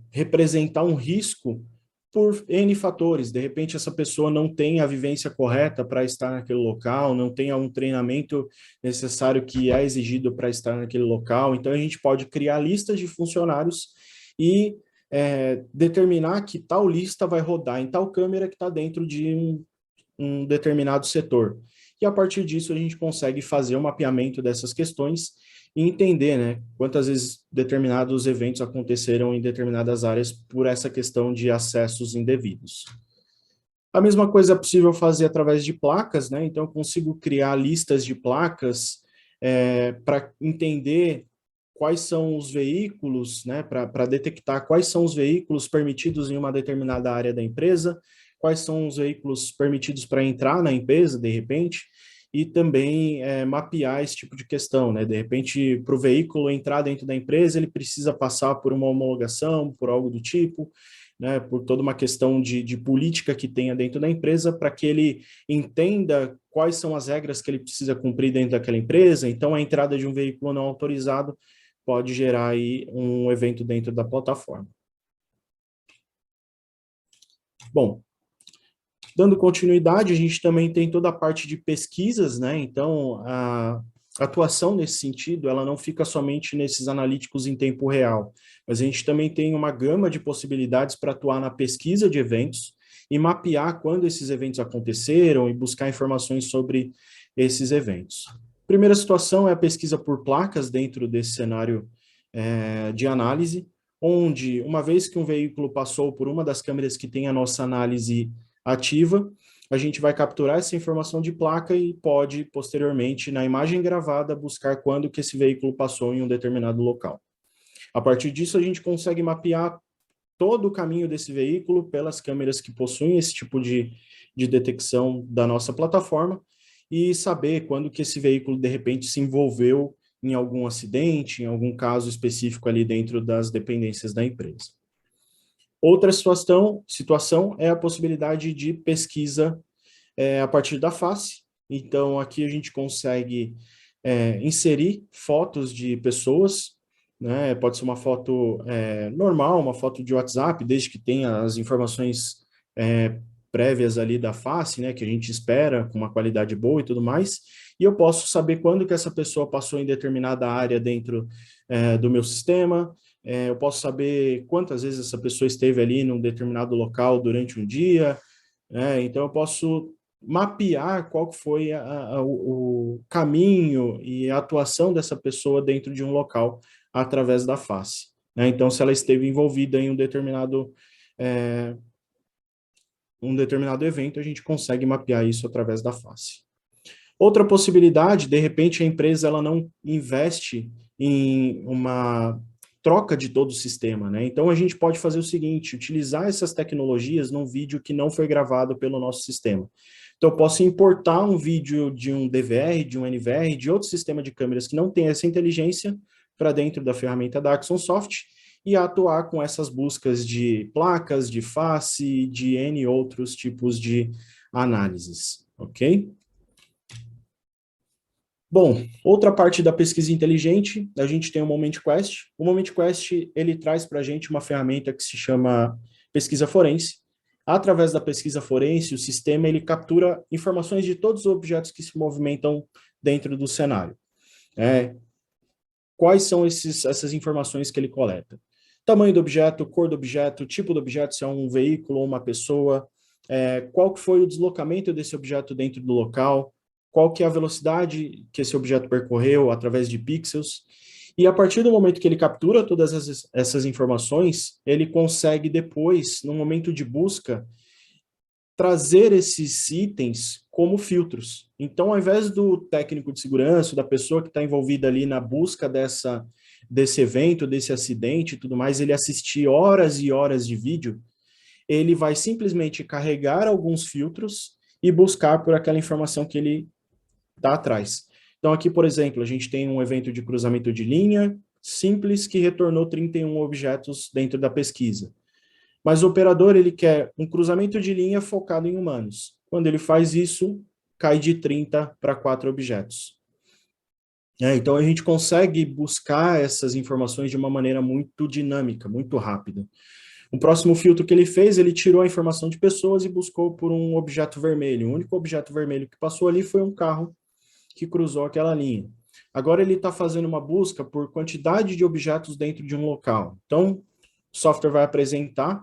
representar um risco por N fatores. De repente, essa pessoa não tem a vivência correta para estar naquele local, não tem um treinamento necessário que é exigido para estar naquele local. Então, a gente pode criar listas de funcionários e determinar que tal lista vai rodar em tal câmera que está dentro de um determinado setor. E a partir disso, a gente consegue fazer o mapeamento dessas questões e entender, né, quantas vezes determinados eventos aconteceram em determinadas áreas por essa questão de acessos indevidos. A mesma coisa é possível fazer através de placas, né? Então, eu consigo criar listas de placas para entender quais são os veículos, né, para detectar quais são os veículos permitidos em uma determinada área da empresa, quais são os veículos permitidos para entrar na empresa, de repente, e também mapear esse tipo de questão, né? De repente, para o veículo entrar dentro da empresa, ele precisa passar por uma homologação, por algo do tipo, né? Por toda uma questão de política que tenha dentro da empresa, para que ele entenda quais são as regras que ele precisa cumprir dentro daquela empresa. Então, a entrada de um veículo não autorizado pode gerar aí um evento dentro da plataforma. Bom, dando continuidade, a gente também tem toda a parte de pesquisas, né? Então, a atuação nesse sentido, ela não fica somente nesses analíticos em tempo real, mas a gente também tem uma gama de possibilidades para atuar na pesquisa de eventos e mapear quando esses eventos aconteceram e buscar informações sobre esses eventos. Primeira situação é a pesquisa por placas dentro desse cenário de análise, onde, uma vez que um veículo passou por uma das câmeras que tem a nossa análise ativa, a gente vai capturar essa informação de placa e pode, posteriormente, na imagem gravada, buscar quando que esse veículo passou em um determinado local. A partir disso, a gente consegue mapear todo o caminho desse veículo pelas câmeras que possuem esse tipo de detecção da nossa plataforma e saber quando que esse veículo, de repente, se envolveu em algum acidente, em algum caso específico ali dentro das dependências da empresa. Outra situação é a possibilidade de pesquisa a partir da face. Então, aqui a gente consegue inserir fotos de pessoas, né? Pode ser uma foto normal, uma foto de WhatsApp, desde que tenha as informações prévias ali da face, né? Que a gente espera, com uma qualidade boa e tudo mais. E eu posso saber quando que essa pessoa passou em determinada área dentro do meu sistema. Eu posso saber quantas vezes essa pessoa esteve ali num determinado local durante um dia, né? Então eu posso mapear qual foi o caminho e a atuação dessa pessoa dentro de um local através da face, né? Então, se ela esteve envolvida em um determinado evento, a gente consegue mapear isso através da face. Outra possibilidade, de repente, a empresa ela não investe em uma troca de todo o sistema, né? Então a gente pode fazer o seguinte, utilizar essas tecnologias num vídeo que não foi gravado pelo nosso sistema. Então eu posso importar um vídeo de um DVR, de um NVR, de outro sistema de câmeras que não tem essa inteligência para dentro da ferramenta da Axon Soft e atuar com essas buscas de placas, de face, de N outros tipos de análises, ok? Bom, outra parte da pesquisa inteligente, a gente tem o Moment Quest. O Moment Quest, ele traz para a gente uma ferramenta que se chama pesquisa forense. Através da pesquisa forense, o sistema ele captura informações de todos os objetos que se movimentam dentro do cenário. Quais são essas informações que ele coleta? Tamanho do objeto, cor do objeto, tipo do objeto, se é um veículo ou uma pessoa, qual que foi o deslocamento desse objeto dentro do local, qual que é a velocidade que esse objeto percorreu através de pixels, e a partir do momento que ele captura todas essas informações, ele consegue depois, no momento de busca, trazer esses itens como filtros. Então, ao invés do técnico de segurança, da pessoa que está envolvida ali na busca desse evento, desse acidente e tudo mais, ele assistir horas e horas de vídeo, ele vai simplesmente carregar alguns filtros e buscar por aquela informação que ele está atrás. Então aqui, por exemplo, a gente tem um evento de cruzamento de linha simples que retornou 31 objetos dentro da pesquisa. Mas o operador ele quer um cruzamento de linha focado em humanos. Quando ele faz isso, cai de 30 para 4 objetos. Então a gente consegue buscar essas informações de uma maneira muito dinâmica, muito rápida. O próximo filtro que ele fez, ele tirou a informação de pessoas e buscou por um objeto vermelho. O único objeto vermelho que passou ali foi um carro que cruzou aquela linha. Agora ele está fazendo uma busca por quantidade de objetos dentro de um local. Então, o software vai apresentar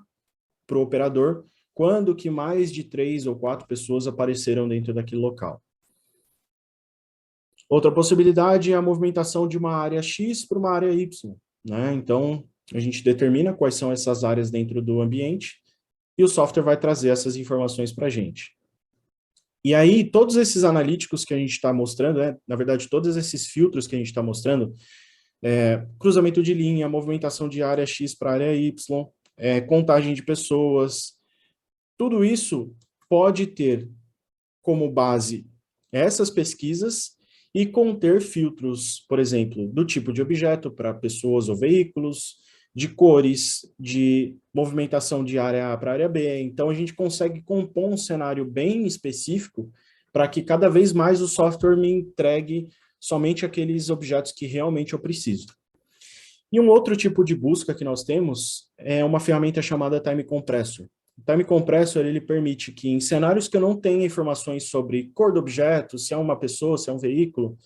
para o operador quando que mais de 3 ou 4 pessoas apareceram dentro daquele local. Outra possibilidade é a movimentação de uma área X para uma área Y, né? Então, a gente determina quais são essas áreas dentro do ambiente e o software vai trazer essas informações para a gente. E aí, todos esses analíticos que a gente está mostrando, na verdade, todos esses filtros que a gente está mostrando, cruzamento de linha, movimentação de área X para área Y, contagem de pessoas, tudo isso pode ter como base essas pesquisas e conter filtros, por exemplo, do tipo de objeto para pessoas ou veículos, de cores, de movimentação de área A para área B. Então, a gente consegue compor um cenário bem específico para que cada vez mais o software me entregue somente aqueles objetos que realmente eu preciso. E um outro tipo de busca que nós temos é uma ferramenta chamada Time Compressor. O Time Compressor, ele permite que em cenários que eu não tenha informações sobre cor do objeto, se é uma pessoa, se é um veículo,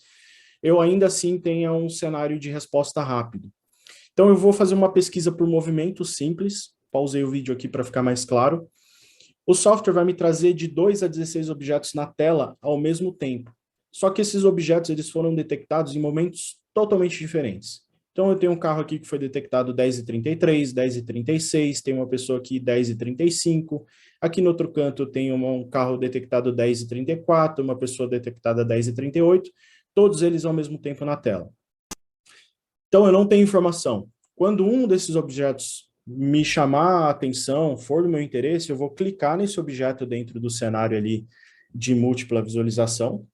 eu ainda assim tenha um cenário de resposta rápido. Então, eu vou fazer uma pesquisa por movimento simples, pausei o vídeo aqui para ficar mais claro. O software vai me trazer de 2 a 16 objetos na tela ao mesmo tempo. Só que esses objetos eles foram detectados em momentos totalmente diferentes. Então, eu tenho um carro aqui que foi detectado 10h33, 10h36, tem uma pessoa aqui 10h35, aqui no outro canto eu tenho um carro detectado 10h34, uma pessoa detectada 10h38, todos eles ao mesmo tempo na tela. Então, eu não tenho informação. Quando um desses objetos me chamar a atenção, for do meu interesse, eu vou clicar nesse objeto dentro do cenário ali de múltipla visualização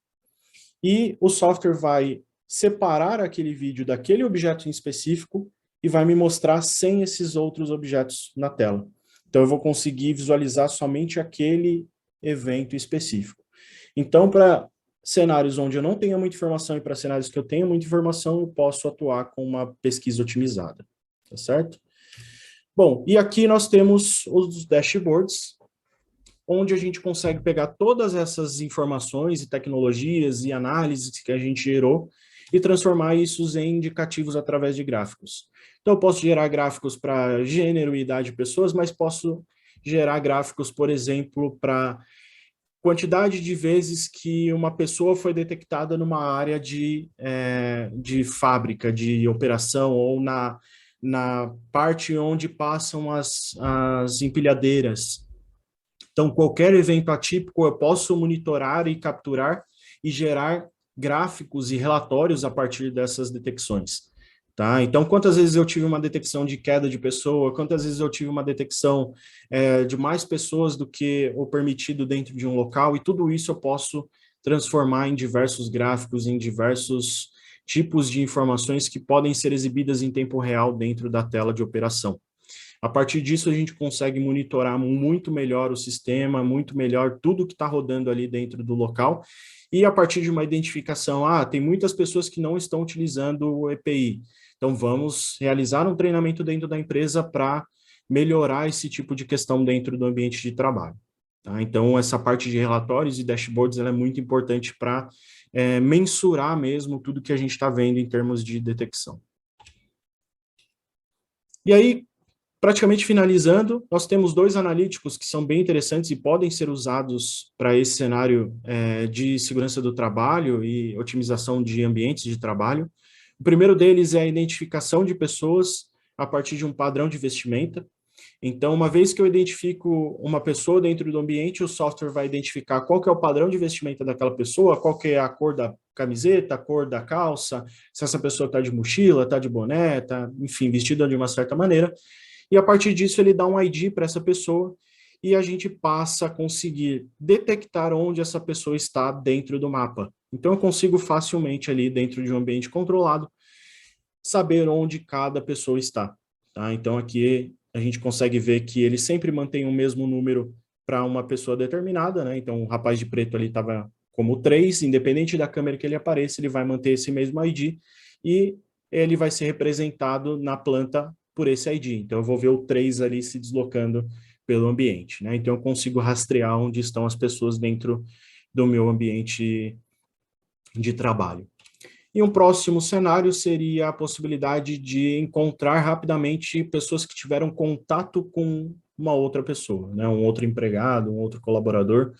e o software vai separar aquele vídeo daquele objeto em específico e vai me mostrar sem esses outros objetos na tela. Então, eu vou conseguir visualizar somente aquele evento específico. Então, para cenários onde eu não tenho muita informação e para cenários que eu tenho muita informação, eu posso atuar com uma pesquisa otimizada, tá certo? Bom, e aqui nós temos os dashboards, onde a gente consegue pegar todas essas informações e tecnologias e análises que a gente gerou e transformar isso em indicativos através de gráficos. Então, eu posso gerar gráficos para gênero e idade de pessoas, mas posso gerar gráficos, por exemplo, para quantidade de vezes que uma pessoa foi detectada numa área de fábrica, de operação, ou na parte onde passam as empilhadeiras. Então, qualquer evento atípico eu posso monitorar e capturar e gerar gráficos e relatórios a partir dessas detecções. Tá? Então, quantas vezes eu tive uma detecção de queda de pessoa, quantas vezes eu tive uma detecção de mais pessoas do que o permitido dentro de um local, e tudo isso eu posso transformar em diversos gráficos, em diversos tipos de informações que podem ser exibidas em tempo real dentro da tela de operação. A partir disso, a gente consegue monitorar muito melhor o sistema, muito melhor tudo que está rodando ali dentro do local, e a partir de uma identificação, tem muitas pessoas que não estão utilizando o EPI, então vamos realizar um treinamento dentro da empresa para melhorar esse tipo de questão dentro do ambiente de trabalho. Tá? Então, essa parte de relatórios e dashboards ela é muito importante para mensurar mesmo tudo que a gente está vendo em termos de detecção. E aí, praticamente finalizando, nós temos 2 analíticos que são bem interessantes e podem ser usados para esse cenário de segurança do trabalho e otimização de ambientes de trabalho. O primeiro deles é a identificação de pessoas a partir de um padrão de vestimenta. Então, uma vez que eu identifico uma pessoa dentro do ambiente, o software vai identificar qual que é o padrão de vestimenta daquela pessoa, qual que é a cor da camiseta, a cor da calça, se essa pessoa está de mochila, está de boné, está, enfim, vestida de uma certa maneira. E a partir disso ele dá um ID para essa pessoa e a gente passa a conseguir detectar onde essa pessoa está dentro do mapa. Então eu consigo facilmente ali dentro de um ambiente controlado saber onde cada pessoa está. Tá? Então aqui a gente consegue ver que ele sempre mantém o mesmo número para uma pessoa determinada, né? Então o rapaz de preto ali estava como 3, independente da câmera que ele apareça, ele vai manter esse mesmo ID e ele vai ser representado na planta por esse ID. Então, eu vou ver o 3 ali se deslocando pelo ambiente, né? Então, eu consigo rastrear onde estão as pessoas dentro do meu ambiente de trabalho. E um próximo cenário seria a possibilidade de encontrar rapidamente pessoas que tiveram contato com uma outra pessoa, né? Um outro empregado, um outro colaborador,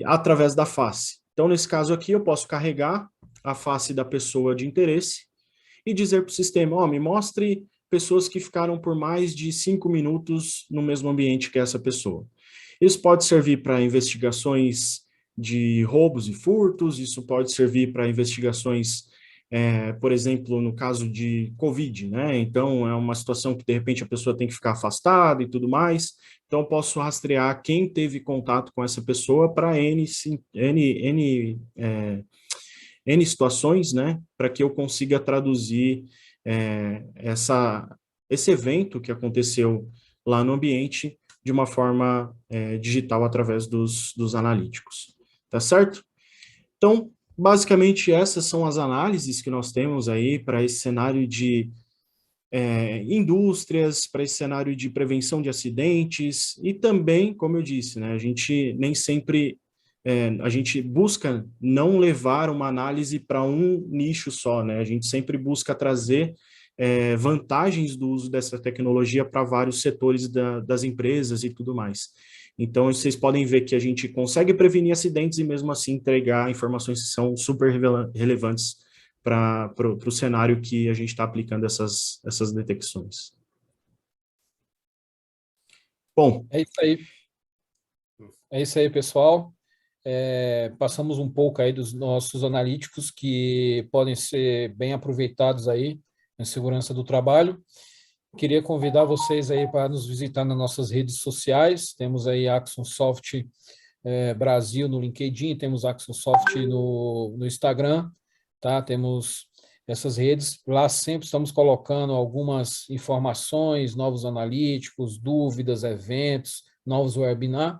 através da face. Então, nesse caso aqui, eu posso carregar a face da pessoa de interesse e dizer para o sistema, me mostre pessoas que ficaram por mais de 5 minutos no mesmo ambiente que essa pessoa. Isso pode servir para investigações de roubos e furtos, isso pode servir para investigações, por exemplo, no caso de Covid, né? Então, é uma situação que, de repente, a pessoa tem que ficar afastada e tudo mais. Então, eu posso rastrear quem teve contato com essa pessoa para N situações, né? Para que eu consiga traduzir esse evento que aconteceu lá no ambiente de uma forma digital através dos analíticos, tá certo? Então, basicamente, essas são as análises que nós temos aí para esse cenário de indústrias, para esse cenário de prevenção de acidentes e também, como eu disse, né, a gente nem sempre a gente busca não levar uma análise para um nicho só, né? A gente sempre busca trazer vantagens do uso dessa tecnologia para vários setores das empresas e tudo mais. Então, vocês podem ver que a gente consegue prevenir acidentes e mesmo assim entregar informações que são super relevantes para o cenário que a gente está aplicando essas detecções. Bom. É isso aí. É isso aí, pessoal. Passamos um pouco aí dos nossos analíticos que podem ser bem aproveitados aí na segurança do trabalho. Queria convidar vocês aí para nos visitar nas nossas redes sociais. Temos aí Axon Soft Brasil no LinkedIn, temos Axon Soft no Instagram, tá? Temos essas redes. Lá sempre estamos colocando algumas informações, novos analíticos, dúvidas, eventos, novos webinars.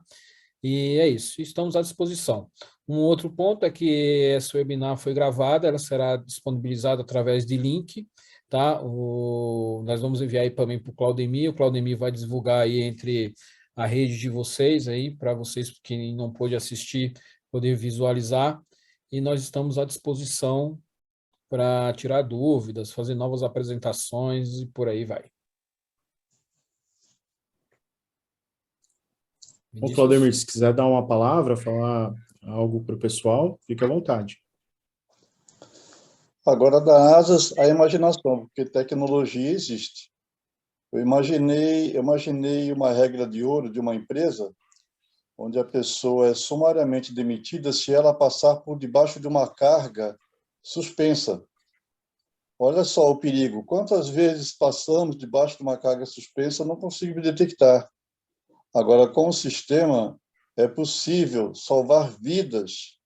E é isso, estamos à disposição. Um outro ponto é que esse webinar foi gravado, ela será disponibilizada através de link, tá? Nós vamos enviar aí também para o Claudemir vai divulgar aí entre a rede de vocês aí, para vocês que não pôde assistir, poder visualizar, e nós estamos à disposição para tirar dúvidas, fazer novas apresentações e por aí vai. Bom, Claudemir, se quiser dar uma palavra, falar algo para o pessoal, fique à vontade. Agora dá asas à imaginação, porque tecnologia existe. Eu imaginei uma regra de ouro de uma empresa onde a pessoa é sumariamente demitida se ela passar por debaixo de uma carga suspensa. Olha só o perigo. Quantas vezes passamos debaixo de uma carga suspensa, não consigo me detectar. Agora, com o sistema, é possível salvar vidas,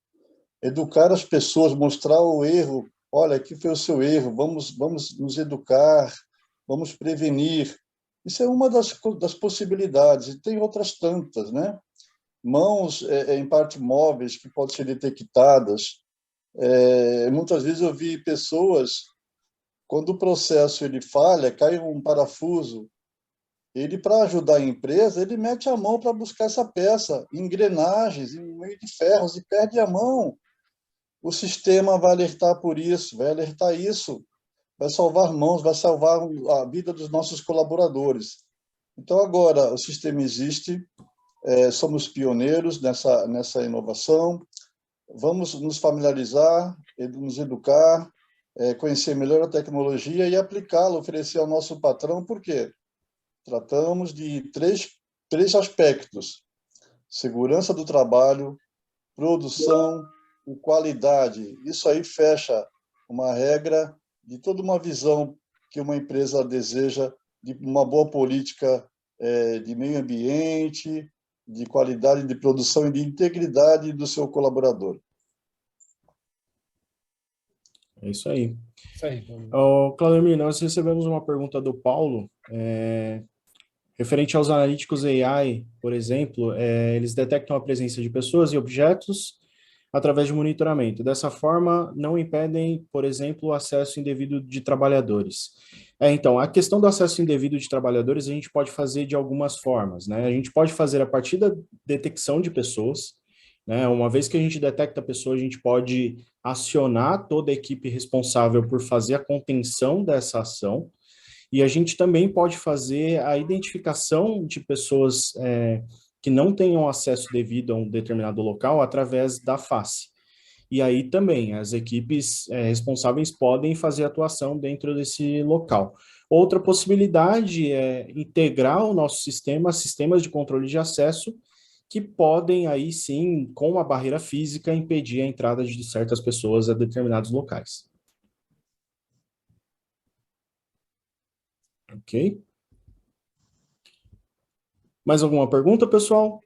educar as pessoas, mostrar o erro. Olha, aqui foi o seu erro, vamos nos educar, vamos prevenir. Isso é uma das possibilidades, e tem outras tantas, né? Mãos, em parte móveis, que podem ser detectadas. Muitas vezes eu vi pessoas, quando o processo ele falha, cai um parafuso, ele, para ajudar a empresa, ele mete a mão para buscar essa peça, engrenagens, em meio de ferros, e perde a mão. O sistema vai alertar por isso, vai alertar isso, vai salvar mãos, vai salvar a vida dos nossos colaboradores. Então, agora, o sistema existe, somos pioneiros nessa inovação, vamos nos familiarizar, nos educar, conhecer melhor a tecnologia e aplicá-la, oferecer ao nosso patrão, por quê? Tratamos de três aspectos: segurança do trabalho, produção e qualidade. Isso aí fecha uma regra de toda uma visão que uma empresa deseja, de uma boa política de meio ambiente, de qualidade de produção e de integridade do seu colaborador. É isso aí. Isso aí. Claudemir, nós recebemos uma pergunta do Paulo, referente aos analíticos AI, por exemplo, eles detectam a presença de pessoas e objetos através de monitoramento. Dessa forma, não impedem, por exemplo, o acesso indevido de trabalhadores. Então, a questão do acesso indevido de trabalhadores a gente pode fazer de algumas formas, né? A gente pode fazer a partir da detecção de pessoas, né? Uma vez que a gente detecta a pessoa, a gente pode acionar toda a equipe responsável por fazer a contenção dessa ação, e a gente também pode fazer a identificação de pessoas que não tenham acesso devido a um determinado local através da face. E aí também as equipes responsáveis podem fazer atuação dentro desse local. Outra possibilidade é integrar o nosso sistema a sistemas de controle de acesso que podem aí sim, com uma barreira física, impedir a entrada de certas pessoas a determinados locais. Ok? Mais alguma pergunta, pessoal?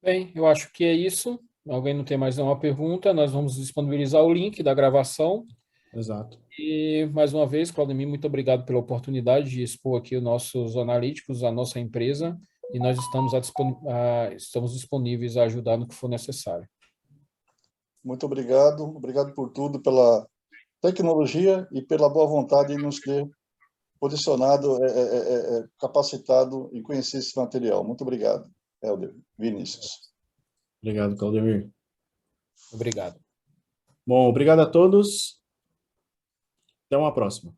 Bem, eu acho que é isso. Alguém não tem mais nenhuma pergunta? Nós vamos disponibilizar o link da gravação. Exato. E, mais uma vez, Claudemir, muito obrigado pela oportunidade de expor aqui os nossos analíticos, a nossa empresa, e nós estamos disponíveis a ajudar no que for necessário. Muito obrigado. Obrigado por tudo, pela tecnologia e pela boa vontade em nos ter posicionado, capacitado em conhecer esse material. Muito obrigado, Helder, Vinícius. Obrigado, Claudemir. Obrigado. Bom, obrigado a todos. Até uma próxima.